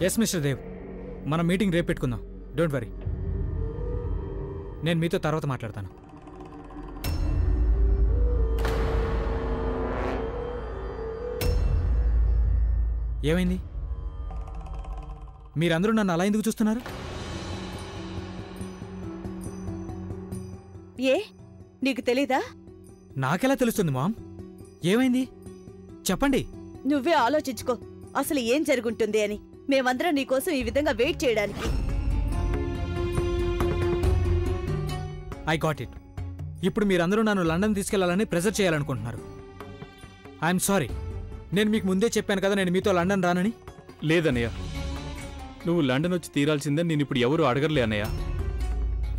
Yes mister Dev, మనం meeting రేపు పెట్టుకుందాం. డోంట్ వరీ, నేను మీతో తర్వాత మాట్లాడతాను. ఏమైంది? మీరందరూ నన్ను అలా ఎందుకు చూస్తున్నారు? ఏ నీకు తెలీదా? నాకెలా తెలుస్తుంది మామ్? ఏమైంది చెప్పండి. నువ్వే ఆలోచించుకో అసలు ఏం జరుగుంటుంది అని. మేమందరం నీకోసం ఈ విధంగా వెయిట్ చేయడానికి. I got it. ఇప్పుడు మీరందరూ నన్ను లండన్ తీసుకెళ్లాలని ప్రెజర్ చేయాలనుకుంటున్నారు. I'm sorry. నేను మీకు ముందే చెప్పాను కదా నేను మీతో లండన్ రానని. లేదన్నయ్య, నువ్వు లండన్ వచ్చి తీరాల్సిందని నేను ఇప్పుడు ఎవరు అడగర్లే అన్నయ్య.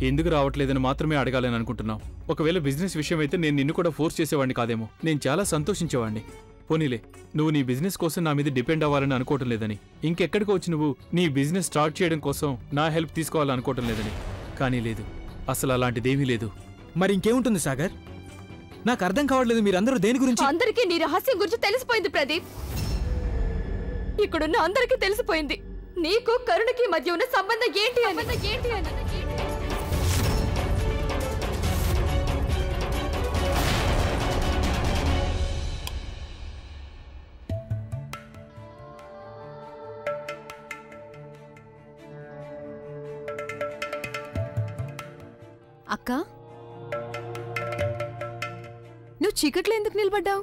ఎందుకు రావట్లేదని మాత్రమే అడగాలని అనుకుంటున్నావు. ఒకవేళ బిజినెస్ విషయం అయితే నేను నిన్ను కూడా ఫోర్స్ చేసేవాడిని కాదేమో. నేను చాలా సంతోషించేవాడిని. పోనీలే, నువ్వు నీ బిజినెస్ కోసం నా మీద డిపెండ్ అవ్వాలని అనుకోవటం లేదని, ఇంకెక్కడికి వచ్చి నువ్వు నీ బిజినెస్ స్టార్ట్ చేయడం కోసం నా హెల్ప్ తీసుకోవాలనుకోవటం లేదని. కానీ లేదు, అసలు అలాంటిదేమీ లేదు. మరి ఇంకేముంటుంది సాగర్? నాకు అర్థం కావట్లేదు మీరందరూ దేని గురించి. అందరికీ నీ రహస్యం గురించి తెలిసిపోయింది ప్రదీప్. ఇక్కడున్న అందరికీ తెలిసిపోయింది నీకు కరుణకి మధ్య ఉన్న సంబంధం ఏంటి అని. అక్క, నువ్వు చీకట్లో ఎందుకు నిలబడ్డావు?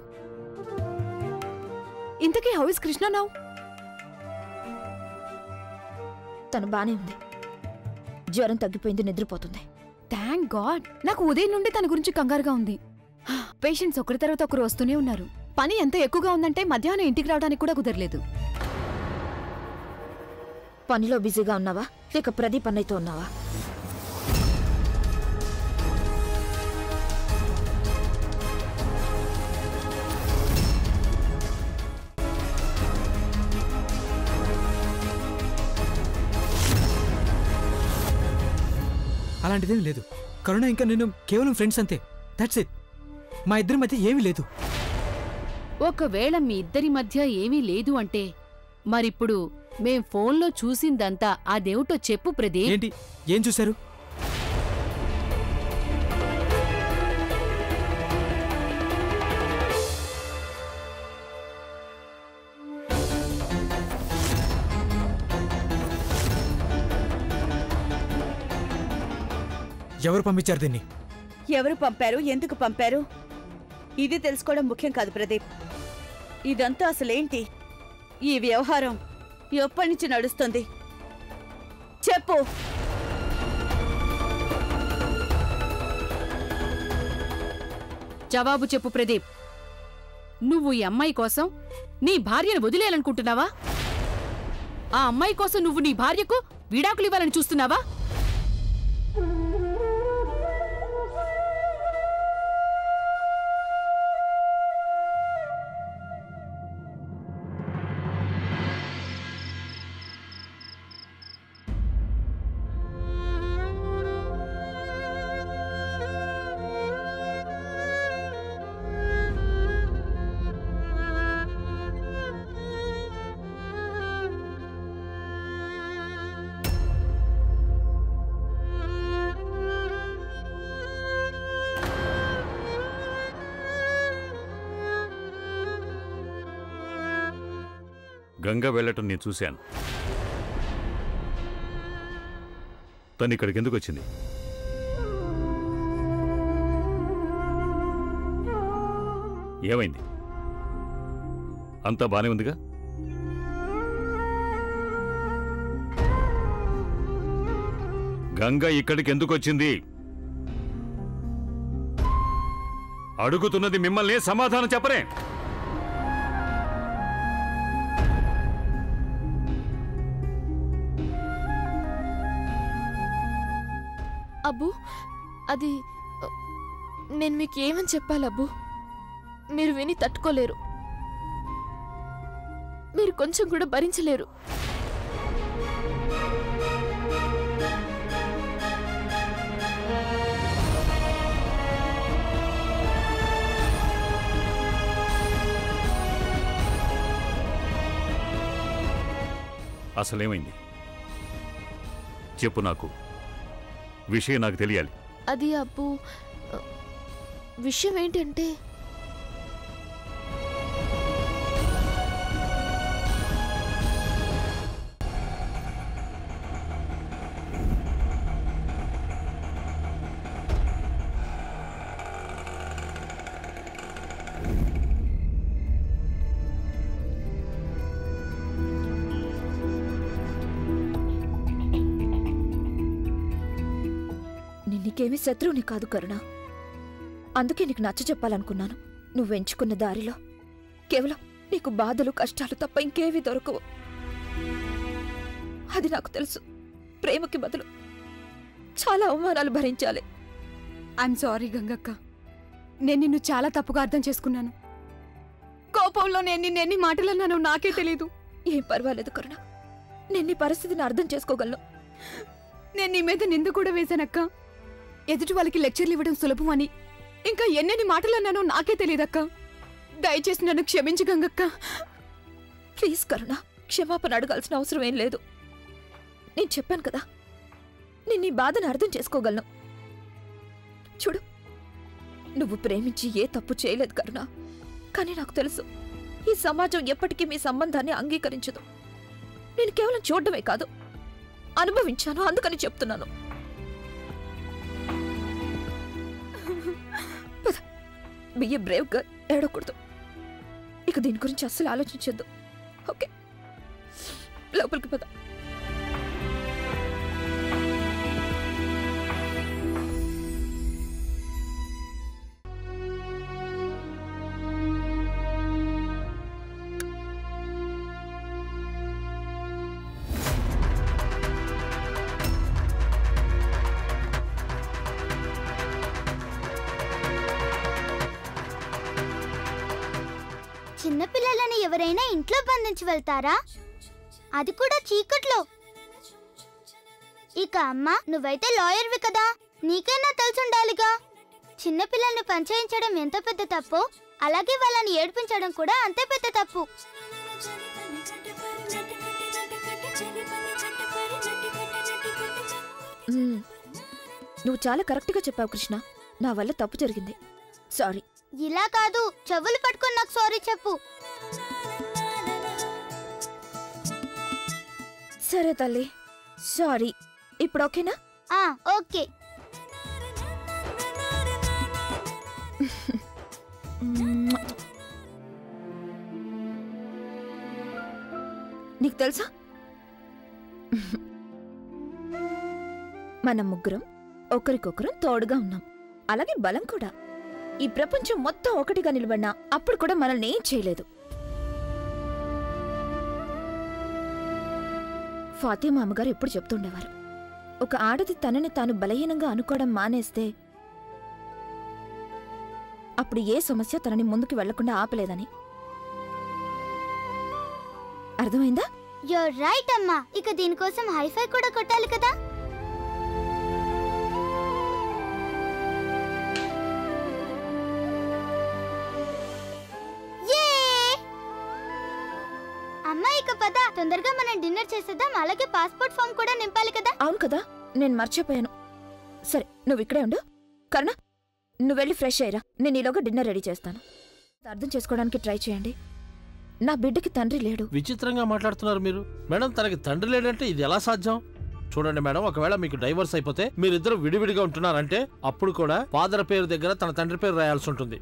ఇంతకీ హౌ ఇస్ కృష్ణ నౌ? తను బానే ఉంది, జ్వరం తగ్గిపోయింది, నిద్రపోతుంది. Thank God. నాకు ఉదయం నుండి తన గురించి కంగారుగా ఉంది. పేషెంట్స్ ఒకరి తర్వాత ఒకరు వస్తూనే ఉన్నారు. పని ఎంత ఎక్కువగా ఉందంటే మధ్యాహ్నం ఇంటికి రావడానికి కూడా కుదరలేదు. పనిలో బిజీగా ఉన్నావా లేక ప్రదీప్ అన్నయ్యతో ఉన్నావా? అలాంటిదేం లేదు. కరుణ ఇంకా నేను కేవలం ఫ్రెండ్స్ అంతే. That's it. మా ఇద్దరి మధ్య ఏమీ లేదు. ఒకవేళ మీ ఇద్దరి మధ్య ఏమీ లేదు అంటే మరిప్పుడు మేం ఫోన్లో చూసిందంతా అదేమిటో చెప్పు ప్రదీప్. ఏంటి? ఏం చూశారు? ఎవరు పంపించారు దీన్ని? ఎవరు పంపారు, ఎందుకు పంపారు, ఇది తెలుసుకోవడం ముఖ్యం కాదు ప్రదీప్. ఇదంతా అసలేంటి? ఈ వ్యవహారం ఎప్పటి నుంచి నడుస్తుంది చెప్పు. జవాబు చెప్పు ప్రదీప్. నువ్వు ఈ అమ్మాయి కోసం నీ భార్యను వదిలేయాలనుకుంటున్నావా? ఆ అమ్మాయి కోసం నువ్వు నీ భార్యకు విడాకులు ఇవ్వాలని చూస్తున్నావా? గంగ వెళ్ళటం నేను చూశాను. తను ఇక్కడికి ఎందుకు వచ్చింది? ఏమైంది? అంతా బానే ఉందిగా? గంగ ఇక్కడికి ఎందుకు వచ్చింది? అడుగుతున్నది మిమ్మల్ని, సమాధానం చెప్పరే. అబ్బు, అది నేను మీకు ఏమని చెప్పాలి అబ్బు? మీరు విని తట్టుకోలేరు, మీరు కొంచెం కూడా భరించలేరు. అసలేమైంది చెప్పు, నాకు విషయం నాకు తెలియాలి. అది అబ్బు, విషయం ఏంటంటే నీకేమీ శత్రువుని కాదు కరుణ. అందుకే నీకు నచ్చ చెప్పాలనుకున్నాను. నువ్వెంచుకున్న దారిలో కేవలం నీకు బాధలు కష్టాలు తప్ప ఇంకేవీ దొరకవు. అది నాకు తెలుసు. ప్రేమకి బదులు చాలా అవమానాలు భరించాలి. ఐఎమ్ సారీ గంగక్క, నేను నిన్ను చాలా తప్పుగా అర్థం చేసుకున్నాను. కోపంలో నేను నిన్నెన్ని మాటలన్నానో నాకే తెలీదు. ఏం పర్వాలేదు కరుణ, నేను నీ పరిస్థితిని అర్థం చేసుకోగలను. నేను నీ మీద నింద కూడా వేశానక్క. ఎదుటి వాళ్ళకి లెక్చర్లు ఇవ్వడం సులభం అని ఇంకా ఎన్నెన్ని మాటలన్నానో నాకే తెలియదక్క. దయచేసి నన్ను క్షమించు గంగక్క. ప్లీజ్ కరుణ, క్షమాపణ అడగాల్సిన అవసరం ఏం లేదు. నేను చెప్పాను కదా, నేను నీ బాధను అర్థం చేసుకోగలను. చూడు, నువ్వు ప్రేమించి ఏ తప్పు చేయలేదు కరుణ. కానీ నాకు తెలుసు, ఈ సమాజం ఎప్పటికీ మీ సంబంధాన్ని అంగీకరించదు. నేను కేవలం చూడడమే కాదు, అనుభవించాను. అందుకని చెప్తున్నాను. బి ఏ బ్రేవ్ గర్ల్, ఏడకూడదు. ఇక దీని గురించి అస్సలు ఆలోచించొద్దు. ఓకే, లోపలికి పద. చిన్నపిల్లలని ఎవరైనా ఇంట్లో బంధించి వెళ్తారా? అది కూడా చీకట్లో. ఇక అమ్మ, నువ్వైతే లాయర్వి కదా, నీకైనా తెలుసుండాలిగా. చిన్నపిల్లల్ని పంచాయించడం ఎంత పెద్ద తప్పు, అలాగే వాళ్ళని ఏడిపించడం కూడా అంతే పెద్ద తప్పు. నువ్వు చాలా కరెక్ట్గా చెప్పావు కృష్ణ. నా వల్ల తప్పు జరిగింది. సారీ. ఇలా కాదు, చెవులు పట్టుకొని నాకు సారీ చెప్పు. సరే తల్లి, సారీ. ఇప్పుడు ఓకేనా? ఓకే. నీకు తెలుసా, మనం ముగ్గురం ఒకరికొకరం తోడుగా ఉన్నాం. అలాగే బలం కూడా. ఈ ప్రపంచం మొత్తం ఒకటిగా నిలబడినా అప్పుడు కూడా మనల్ని ఏం చేయలేదు. ఫాతిమా అమ్మగారు ఎప్పుడు చెప్తుండేవారు, ఒక ఆడది తనని తాను బలహీనంగా అనుకోవడం మానేస్తే అప్పుడు ఏ సమస్య తనని ముందుకు వెళ్లకుండా ఆపలేదని. అర్థమైందా? యూర్ రైట్ అమ్మా. ఇక దీనికోసం హైఫై కూడా కొట్టాలి కదా. అమ్మా, ఇక పద, తొందరగా మనం డిన్నర్ చేసేద్దాం. అలాగే పాస్పోర్ట్ ఫామ్ కూడా నింపాలి కదా. అవును కదా, నేను మర్చిపోయాను. సరే, నువ్వు ఇక్కడే ఉండు. కరుణ, నువ్వు వెళ్ళి ఫ్రెష్ అయ్యరా. నేను ఈలోగా డిన్నర్ రెడీ చేస్తాను. అర్థం చేసుకోవడానికి ట్రై చేయండి. నా బిడ్డకి తండ్రి లేడు. విచిత్రంగా మాట్లాడుతున్నారు మీరు. మేడం, తనకి తండ్రి లేడంటే ఇది ఎలా సాధ్యం? చూడండి మేడం, ఒకవేళ మీకు డైవర్స్ అయిపోతే మీరిద్దరు విడివిడిగా ఉంటున్నారంటే అప్పుడు కూడా ఫాదర్ పేరు దగ్గర తన తండ్రి పేరు రాయాల్సి ఉంటుంది.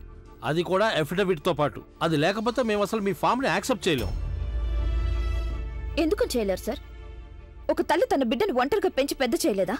అది కూడా అఫిడవిట్ తో పాటు. అది లేకపోతే మేము అసలు మీ ఫామ్ ని యాక్సెప్ట్ చేయలేం. ఎందుకు చేయలేరు సార్? ఒక తల్లి తన బిడ్డను ఒంటరిగా పెంచి పెద్ద చేయలేదా?